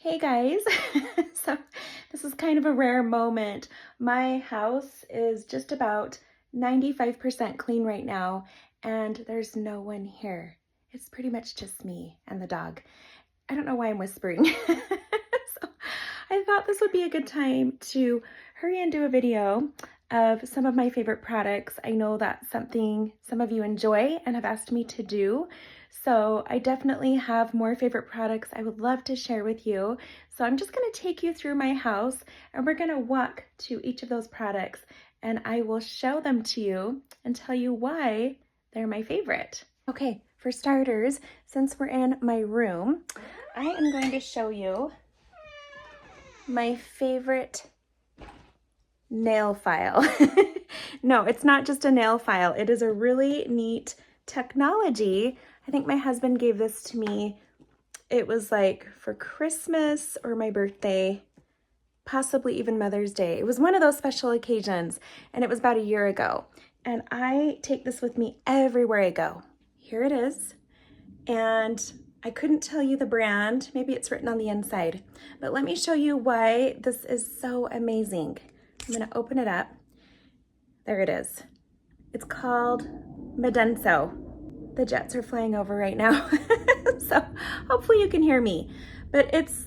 Hey guys, so this is kind of a rare moment. My house is just about 95% clean right now, and there's no one here. It's pretty much just me and the dog. I don't know why I'm whispering. So I thought this would be a good time to hurry and do a video of some of my favorite products. I know that's something some of you enjoy and have asked me to do. So I definitely have more favorite products I would love to share with you. So I'm just going to take you through my house and we're going to walk to each of those products and I will show them to you and tell you why they're my favorite. Okay, for starters, since we're in my room, I am going to show you my favorite nail file. No, it's not just a nail file. It is a really neat technology. I think my husband gave this to me. It was like for Christmas or my birthday, possibly even Mother's Day. It was one of those special occasions and it was about a year ago. And I take this with me everywhere I go. Here it is. And I couldn't tell you the brand. Maybe it's written on the inside, but let me show you why this is so amazing. I'm gonna open it up. There it is. It's called Medenso. The jets are flying over right now, so hopefully you can hear me, but it's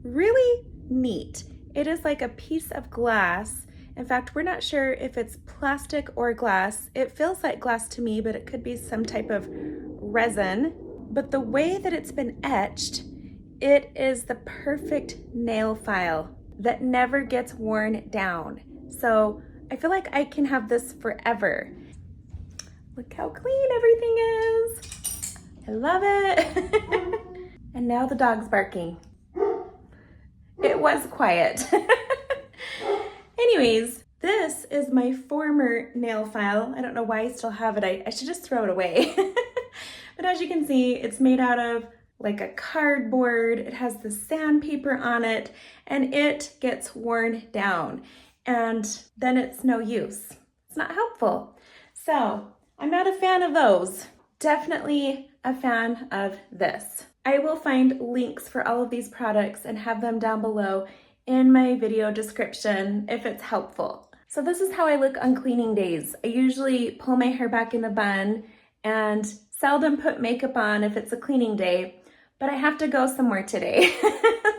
really neat. It is like a piece of glass. In fact, we're not sure if it's plastic or glass. It feels like glass to me, but it could be some type of resin. But the way that it's been etched, it is the perfect nail file that never gets worn down. So I feel like I can have this forever. Look how clean everything is. I love it. And now the dog's barking. It was quiet. Anyways, this is my former nail file. I don't know why I still have it. I should just throw it away. But as you can see, it's made out of like a cardboard. It has the sandpaper on it and it gets worn down and then it's no use. It's not helpful. So I'm not a fan of those. Definitely a fan of this. I will find links for all of these products and have them down below in my video description if it's helpful. So this is how I look on cleaning days. I usually pull my hair back in a bun and seldom put makeup on if it's a cleaning day, but I have to go somewhere today.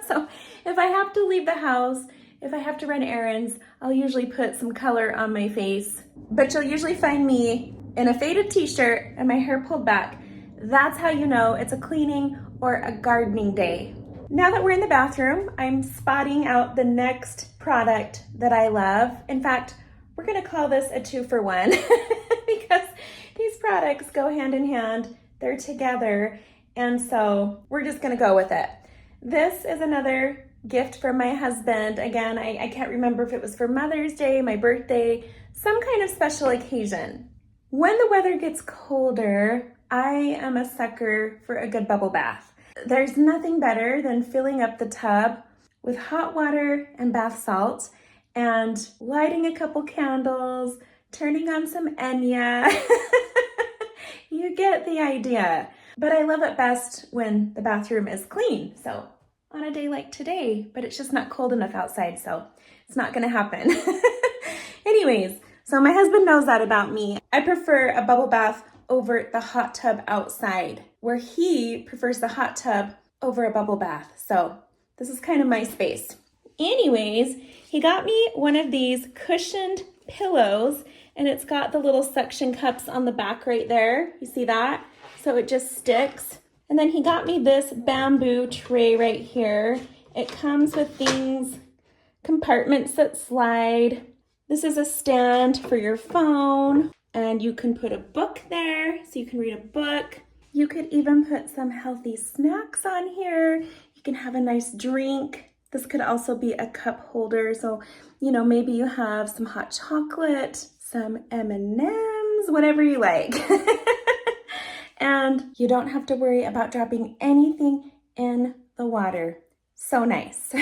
So if I have to leave the house, if I have to run errands, I'll usually put some color on my face, but you'll usually find me in a faded t-shirt and my hair pulled back. That's how you know it's a cleaning or a gardening day. Now that we're in the bathroom, I'm spotting out the next product that I love. In fact, we're gonna call this a 2-for-1 because these products go hand in hand, they're together, and so we're just gonna go with it. This is another gift from my husband. Again, I can't remember if it was for Mother's Day, my birthday, some kind of special occasion. When the weather gets colder, I am a sucker for a good bubble bath. There's nothing better than filling up the tub with hot water and bath salts and lighting a couple candles, turning on some Enya. You get the idea. But I love it best when the bathroom is clean. So on a day like today, but it's just not cold enough outside, so it's not gonna happen. Anyways, so my husband knows that about me. I prefer a bubble bath over the hot tub outside, where he prefers the hot tub over a bubble bath. So this is kind of my space. Anyways, he got me one of these cushioned pillows and it's got the little suction cups on the back right there. You see that? So it just sticks. And then he got me this bamboo tray right here. It comes with things, compartments that slide. This is a stand for your phone. And you can put a book there, so you can read a book. You could even put some healthy snacks on here. You can have a nice drink. This could also be a cup holder, so maybe you have some hot chocolate, some M&Ms, whatever you like. And you don't have to worry about dropping anything in the water. So nice.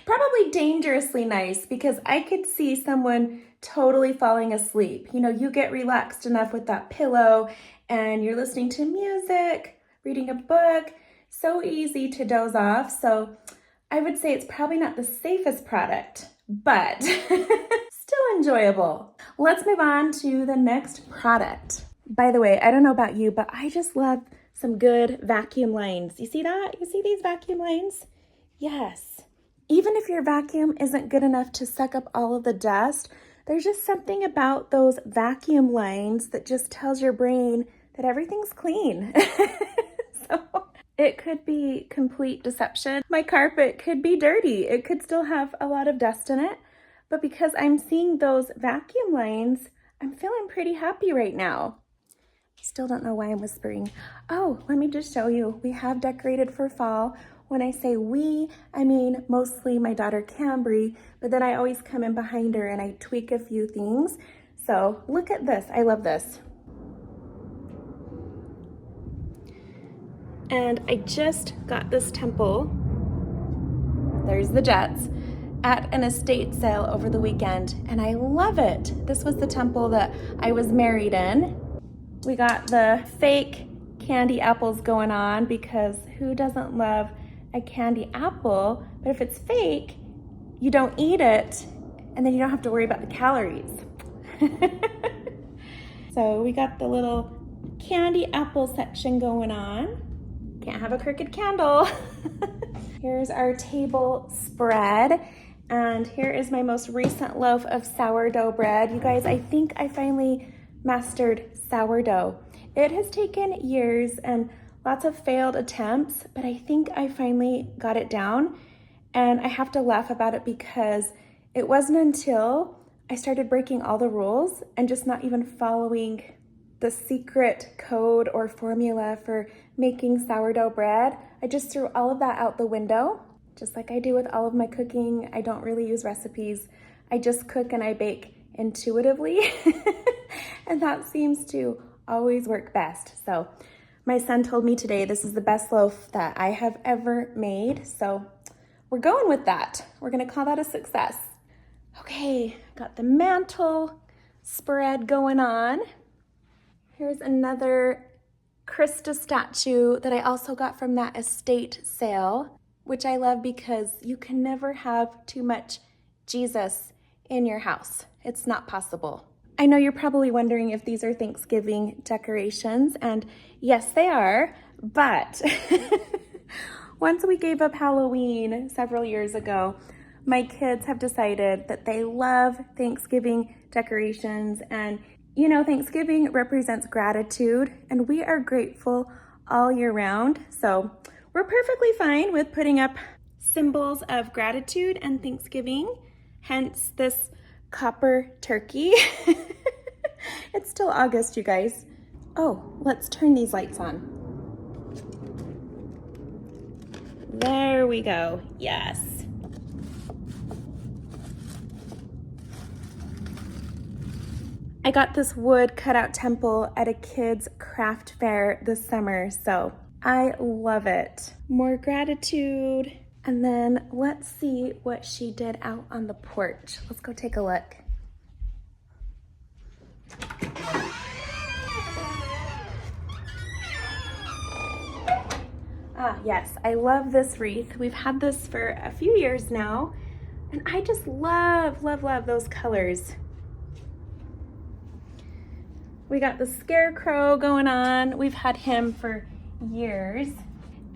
Probably dangerously nice because I could see someone totally falling asleep. You get relaxed enough with that pillow and you're listening to music, reading a book. So easy to doze off. So I would say it's probably not the safest product, but still enjoyable. Let's move on to the next product. By the way, I don't know about you, but I just love some good vacuum lines. You see that? You see these vacuum lines? Yes. Even if your vacuum isn't good enough to suck up all of the dust, there's just something about those vacuum lines that just tells your brain that everything's clean. So it could be complete deception. My carpet could be dirty. It could still have a lot of dust in it. But because I'm seeing those vacuum lines, I'm feeling pretty happy right now. Still don't know why I'm whispering. Oh, let me just show you. We have decorated for fall. When I say we, I mean mostly my daughter Cambry, but then I always come in behind her and I tweak a few things. So look at this. I love this. And I just got this temple, there's the Jets, at an estate sale over the weekend, and I love it. This was the temple that I was married in. We got the fake candy apples going on because who doesn't love a candy apple? But if it's fake, you don't eat it, and then you don't have to worry about the calories. So we got the little candy apple section going on. Can't have a crooked candle. Here's our table spread. And here is my most recent loaf of sourdough bread. You guys, I think I finally mastered sourdough. It has taken years and lots of failed attempts, but I think I finally got it down. And I have to laugh about it because it wasn't until I started breaking all the rules and just not even following the secret code or formula for making sourdough bread. I just threw all of that out the window, just like I do with all of my cooking. I don't really use recipes. I just cook and I bake intuitively. And that seems to always work best. So my son told me today this is the best loaf that I have ever made. So we're going with that. We're gonna call that a success. Okay, got the mantle spread going on. Here's another Krista statue that I also got from that estate sale, which I love because you can never have too much Jesus in your house. It's not possible. I know you're probably wondering if these are Thanksgiving decorations, and yes, they are, but once we gave up Halloween several years ago, my kids have decided that they love Thanksgiving decorations, and you know, Thanksgiving represents gratitude, and we are grateful all year round. So we're perfectly fine with putting up symbols of gratitude and Thanksgiving, hence this copper turkey. It's still August, you guys. Oh, let's turn these lights on. There we go. Yes. I got this wood cutout temple at a kid's craft fair this summer, so I love it. More gratitude. And then let's see what she did out on the porch. Let's go take a look. Ah, yes, I love this wreath. We've had this for a few years now, and I just love, love, love those colors. We got the scarecrow going on. We've had him for years.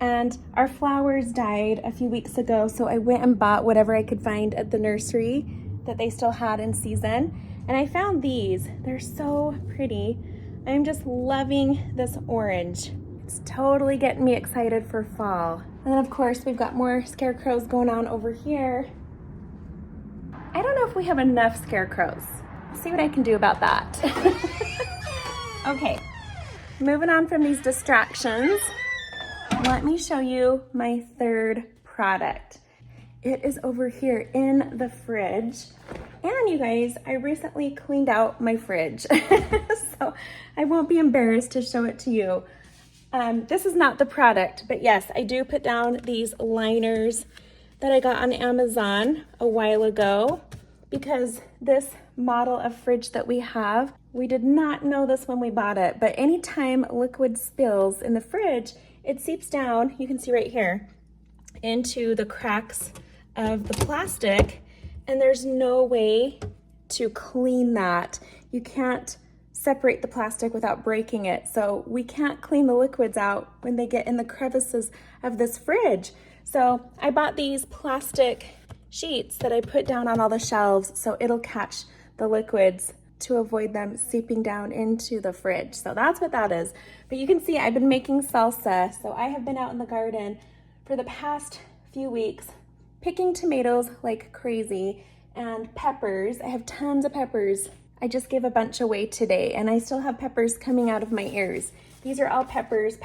And our flowers died a few weeks ago, so I went and bought whatever I could find at the nursery that they still had in season. And I found these. They're so pretty. I'm just loving this orange. It's totally getting me excited for fall. And then of course, we've got more scarecrows going on over here. I don't know if we have enough scarecrows. I'll see what I can do about that. Okay, moving on from these distractions, let me show you my third product. It is over here in the fridge. And you guys, I recently cleaned out my fridge, so I won't be embarrassed to show it to you. This is not the product, but yes, I do put down these liners that I got on Amazon a while ago because this model of fridge that we have, we did not know this when we bought it, but anytime liquid spills in the fridge, it seeps down, you can see right here, into the cracks of the plastic, and there's no way to clean that. You can't separate the plastic without breaking it. So we can't clean the liquids out when they get in the crevices of this fridge. So I bought these plastic sheets that I put down on all the shelves so it'll catch the liquids to avoid them seeping down into the fridge. So that's what that is. But you can see I've been making salsa. So I have been out in the garden for the past few weeks picking tomatoes like crazy and peppers. I have tons of peppers. I just gave a bunch away today and I still have peppers coming out of my ears. These are all peppers.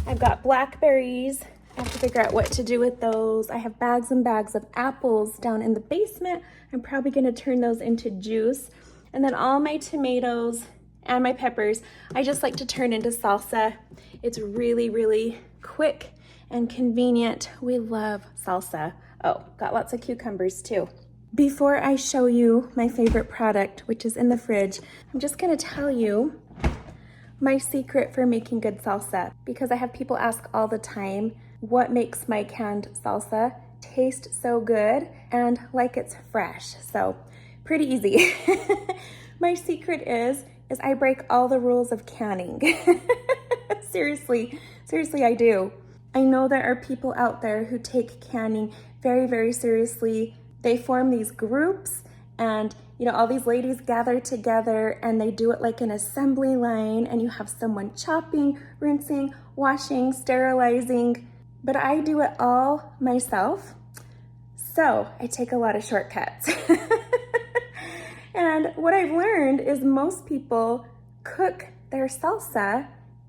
I've got blackberries. I have to figure out what to do with those. I have bags and bags of apples down in the basement. I'm probably gonna turn those into juice. And then all my tomatoes and my peppers, I just like to turn into salsa. It's really, really quick and convenient. We love salsa. Oh, got lots of cucumbers too. Before I show you my favorite product, which is in the fridge, I'm just gonna tell you my secret for making good salsa, because I have people ask all the time, what makes my canned salsa taste so good and like it's fresh? So pretty easy. My secret is I break all the rules of canning. Seriously, I do. I know there are people out there who take canning very, very seriously. They form these groups and all these ladies gather together and they do it like an assembly line, and you have someone chopping, rinsing, washing, sterilizing, but I do it all myself. So I take a lot of shortcuts. And what I've learned is most people cook their salsa,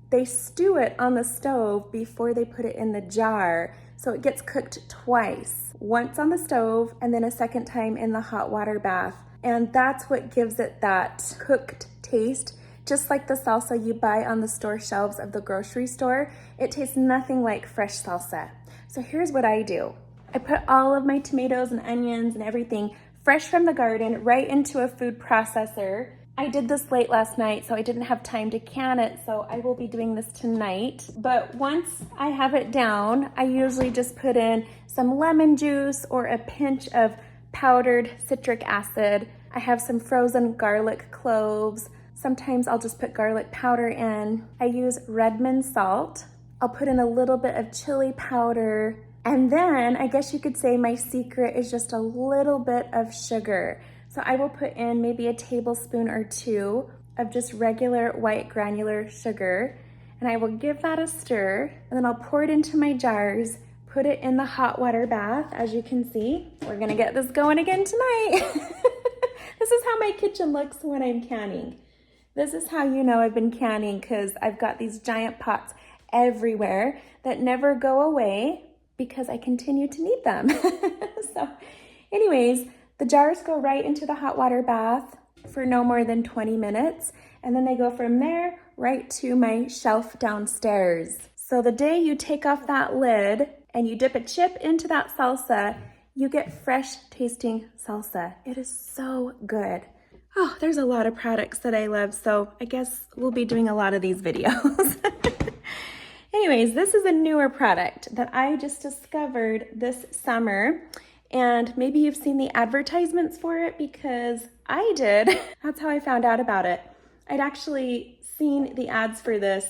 they stew it on the stove before they put it in the jar. So it gets cooked twice, once on the stove and then a second time in the hot water bath. And that's what gives it that cooked taste. Just like the salsa you buy on the store shelves of the grocery store, it tastes nothing like fresh salsa. So here's what I do. I put all of my tomatoes and onions and everything fresh from the garden right into a food processor. I did this late last night, so I didn't have time to can it, so I will be doing this tonight. But once I have it down, I usually just put in some lemon juice or a pinch of powdered citric acid. I have some frozen garlic cloves. Sometimes I'll just put garlic powder in. I use Redmond salt. I'll put in a little bit of chili powder. And then I guess you could say my secret is just a little bit of sugar. So I will put in maybe a tablespoon or two of just regular white granular sugar, and I will give that a stir, and then I'll pour it into my jars, put it in the hot water bath. As you can see, we're gonna get this going again tonight. This is how my kitchen looks when I'm canning. This is how you know I've been canning, because I've got these giant pots everywhere that never go away because I continue to need them. So anyways, the jars go right into the hot water bath for no more than 20 minutes. And then they go from there right to my shelf downstairs. So the day you take off that lid and you dip a chip into that salsa, you get fresh tasting salsa. It is so good. Oh, there's a lot of products that I love, so I guess we'll be doing a lot of these videos. Anyways, this is a newer product that I just discovered this summer, and maybe you've seen the advertisements for it, because I did. That's how I found out about it. I'd actually seen the ads for this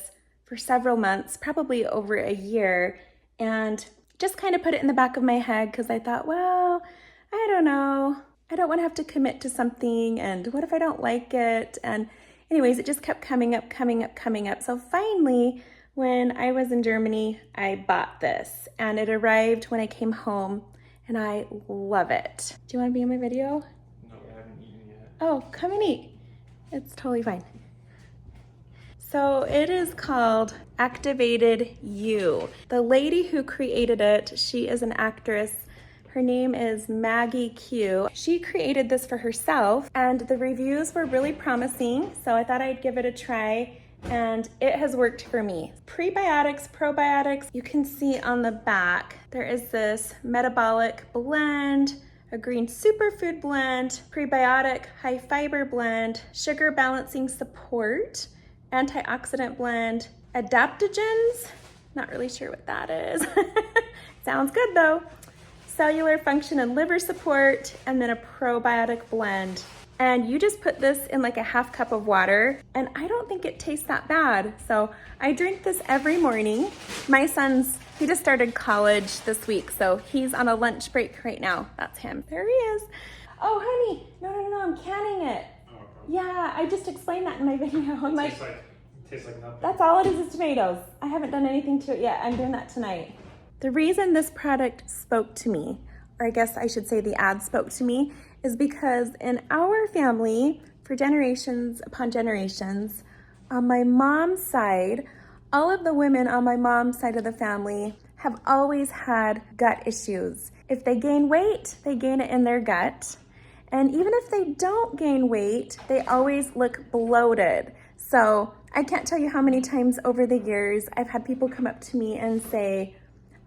for several months, probably over a year, and just kind of put it in the back of my head because I thought, well, I don't know. I don't want to have to commit to something, and what if I don't like it? And anyways, it just kept coming up. So finally, when I was in Germany, I bought this, and it arrived when I came home, and I love it. Do you want to be in my video? No, I haven't eaten yet. Oh, come and eat. It's totally fine. So it is called Activated You. The lady who created it, she is an actress. Her name is Maggie Q. She created this for herself, and the reviews were really promising, so I thought I'd give it a try, and it has worked for me. Prebiotics, probiotics, you can see on the back, there is this metabolic blend, a green superfood blend, prebiotic high fiber blend, sugar balancing support, antioxidant blend, adaptogens, Not really sure what that is. Sounds good though. Cellular function and liver support, and then a probiotic blend. And you just put this in like a half cup of water, and I don't think it tastes that bad. So I drink this every morning. My son's, he just started college this week, so he's on a lunch break right now. That's him. There he is. Oh, honey, no, I'm canning it. Oh, okay. Yeah, I just explained that in my video. I'm like, tastes like nothing. that's all it is tomatoes. I haven't done anything to it yet. I'm doing that tonight. The reason this product spoke to me, or I guess I should say the ad spoke to me, is because in our family, for generations upon generations, on my mom's side, all of the women on my mom's side of the family have always had gut issues. If they gain weight, they gain it in their gut. And even if they don't gain weight, they always look bloated. So I can't tell you how many times over the years I've had people come up to me and say,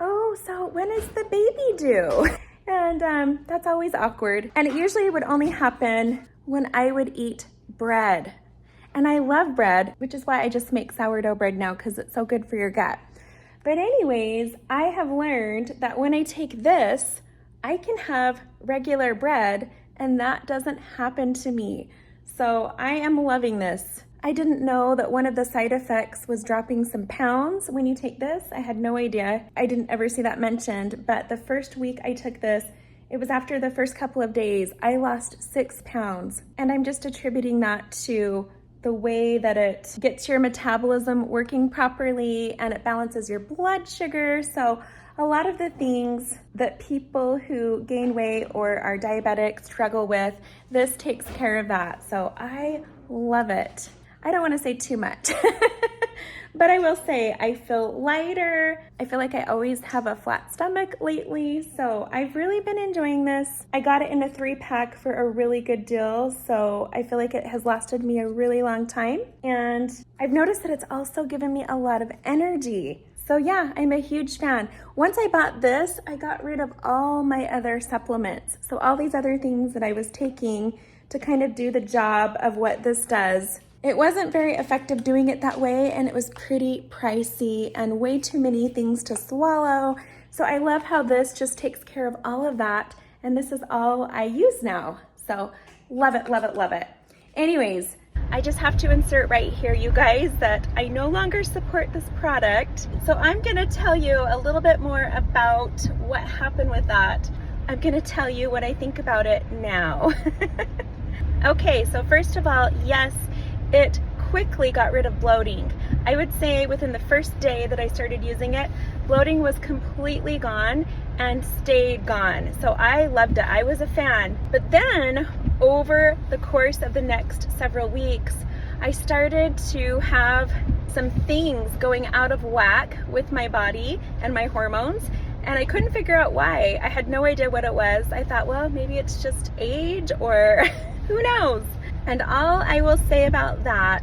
oh, so when is the baby due? And that's always awkward. And it usually would only happen when I would eat bread. And I love bread, which is why I just make sourdough bread now, because it's so good for your gut. But anyways, I have learned that when I take this, I can have regular bread and that doesn't happen to me. So I am loving this. I didn't know that one of the side effects was dropping some pounds when you take this. I had no idea. I didn't ever see that mentioned, but the first week I took this, it was after the first couple of days, I lost 6 pounds. And I'm just attributing that to the way that it gets your metabolism working properly and it balances your blood sugar. So a lot of the things that people who gain weight or are diabetic struggle with, this takes care of that. So I love it. I don't want to say too much, but I will say I feel lighter. I feel like I always have a flat stomach lately, so I've really been enjoying this. I got it in a 3-pack for a really good deal, so I feel like it has lasted me a really long time. And I've noticed that it's also given me a lot of energy. So yeah, I'm a huge fan. Once I bought this, I got rid of all my other supplements. So all these other things that I was taking to kind of do the job of what this does. It wasn't very effective doing it that way, and it was pretty pricey and way too many things to swallow. So I love how this just takes care of all of that, and this is all I use now. So love it, love it, love it. Anyways, I just have to insert right here, you guys, that I no longer support this product. So I'm gonna tell you a little bit more about what happened with that. I'm gonna tell you what I think about it now. Okay, so first of all, yes, it quickly got rid of bloating. I would say within the first day that I started using it, bloating was completely gone and stayed gone. So I loved it. I was a fan. But then over the course of the next several weeks, I started to have some things going out of whack with my body and my hormones, and I couldn't figure out why. I had no idea what it was. I thought, well, maybe it's just age or who knows? And all I will say about that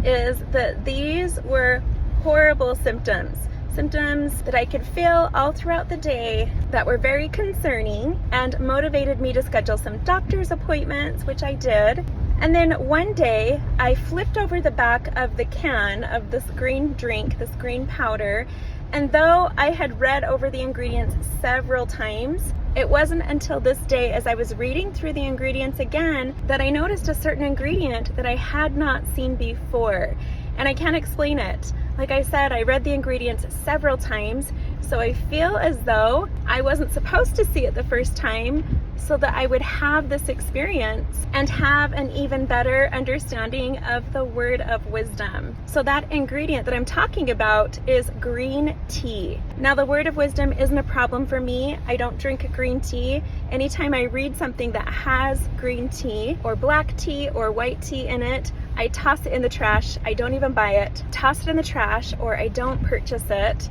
is that these were horrible symptoms. Symptoms that I could feel all throughout the day that were very concerning and motivated me to schedule some doctor's appointments, which I did. And then one day I flipped over the back of the can of this green drink, this green powder, and though I had read over the ingredients several times, it wasn't until this day, as I was reading through the ingredients again, that I noticed a certain ingredient that I had not seen before. And I can't explain it. Like I said, I read the ingredients several times, so I feel as though I wasn't supposed to see it the first time, so that I would have this experience and have an even better understanding of the word of wisdom. So that ingredient that I'm talking about is green tea. Now, the word of wisdom isn't a problem for me. I don't drink green tea. Anytime I read something that has green tea or black tea or white tea in it, I toss it in the trash. I don't even buy it. Toss it in the trash, or I don't purchase it.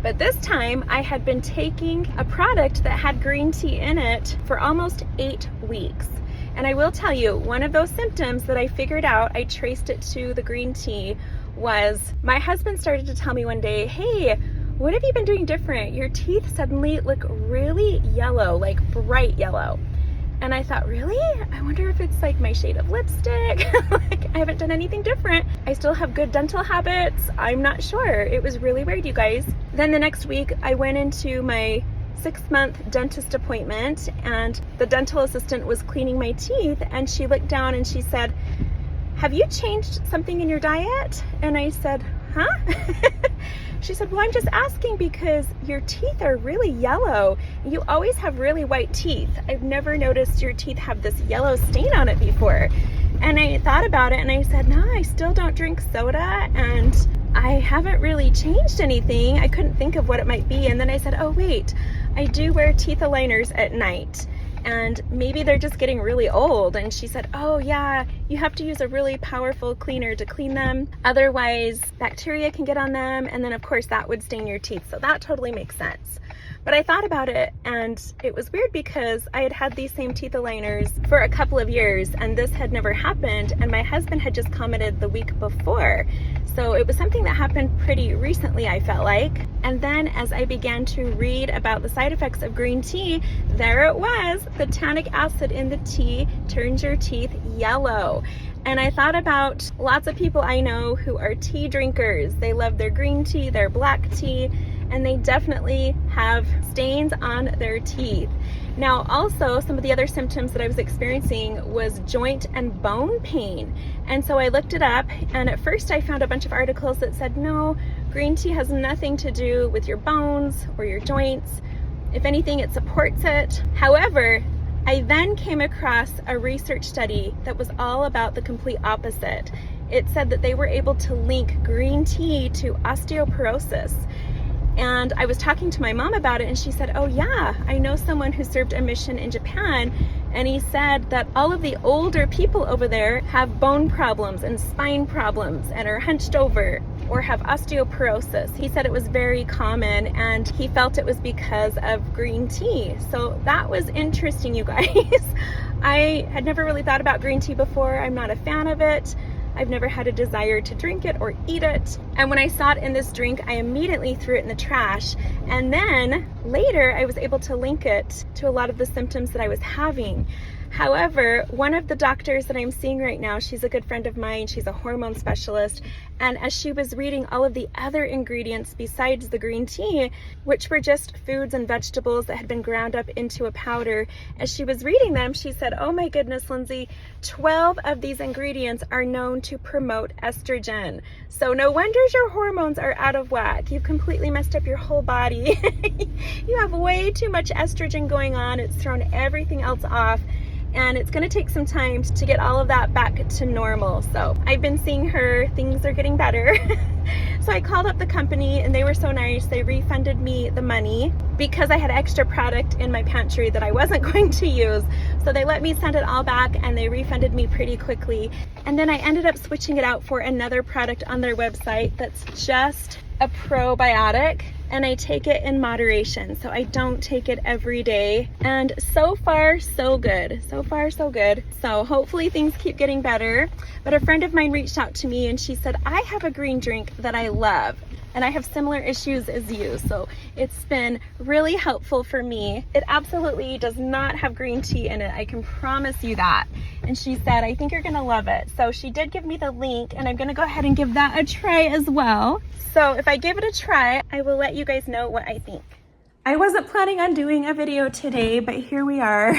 But this time I had been taking a product that had green tea in it for almost 8 weeks. And I will tell you, one of those symptoms that I figured out, I traced it to the green tea, was my husband started to tell me one day, hey, what have you been doing different? Your teeth suddenly look really yellow, like bright yellow. And I thought, really? I wonder if it's like my shade of lipstick. Like, I haven't done anything different. I still have good dental habits. I'm not sure. It was really weird, you guys. Then the next week I went into my 6-month dentist appointment, and the dental assistant was cleaning my teeth, and she looked down and she said, "Have you changed something in your diet?" And I said, "Huh?" She said, "Well, I'm just asking because your teeth are really yellow. You always have really white teeth. I've never noticed your teeth have this yellow stain on it before." And I thought about it and I said, "No, I still don't drink soda and I haven't really changed anything." I couldn't think of what it might be. And then I said, "Oh wait, I do wear teeth aligners at night and maybe they're just getting really old." And she said, "Oh yeah, you have to use a really powerful cleaner to clean them. Otherwise bacteria can get on them. And then of course that would stain your teeth." So that totally makes sense. But I thought about it and it was weird because I had had these same teeth aligners for a couple of years and this had never happened, and my husband had just commented the week before. So it was something that happened pretty recently, I felt like. And then as I began to read about the side effects of green tea, there it was. The tannic acid in the tea turns your teeth yellow. And I thought about lots of people I know who are tea drinkers. They love their green tea, their black tea, and they definitely have stains on their teeth. Now also, some of the other symptoms that I was experiencing was joint and bone pain. And so I looked it up, and at first I found a bunch of articles that said, no, green tea has nothing to do with your bones or your joints. If anything, it supports it. However, I then came across a research study that was all about the complete opposite. It said that they were able to link green tea to osteoporosis. And I was talking to my mom about it and she said, "Oh yeah, I know someone who served a mission in Japan, and he said that all of the older people over there have bone problems and spine problems and are hunched over or have osteoporosis." He said it was very common and he felt it was because of green tea. So that was interesting, you guys. I had never really thought about green tea before. I'm not a fan of it. I've never had a desire to drink it or eat it. And when I saw it in this drink, I immediately threw it in the trash. And then later I was able to link it to a lot of the symptoms that I was having. However, one of the doctors that I'm seeing right now, she's a good friend of mine, she's a hormone specialist, and as she was reading all of the other ingredients besides the green tea, which were just foods and vegetables that had been ground up into a powder, as she was reading them, she said, "Oh my goodness, Lindsay, 12 of these ingredients are known to promote estrogen. So no wonder your hormones are out of whack. You've completely messed up your whole body. You have way too much estrogen going on. It's thrown everything else off. And it's gonna take some time to get all of that back to normal." So I've been seeing her, things are getting better. So I called up the company and they were so nice. They refunded me the money because I had extra product in my pantry that I wasn't going to use. So they let me send it all back and they refunded me pretty quickly. And then I ended up switching it out for another product on their website that's just a probiotic, and I take it in moderation, so I don't take it every day. And so far so good. So far so good. So hopefully things keep getting better. But a friend of mine reached out to me and she said, "I have a green drink that I love and I have similar issues as you." So it's been really helpful for me. It absolutely does not have green tea in it, I can promise you that. And she said, "I think you're gonna love it." So she did give me the link and I'm gonna go ahead and give that a try as well. So if I give it a try, I will let you guys know what I think. I wasn't planning on doing a video today, but here we are.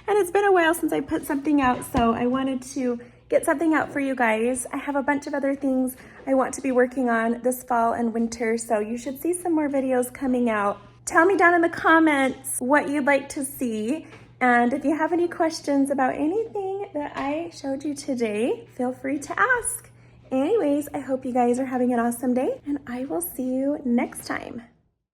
And it's been a while since I put something out, so I wanted to get something out for you guys. I have a bunch of other things I want to be working on this fall and winter, so you should see some more videos coming out. Tell me down in the comments what you'd like to see, and if you have any questions about anything that I showed you today, feel free to ask. Anyways, I hope you guys are having an awesome day, and I will see you next time.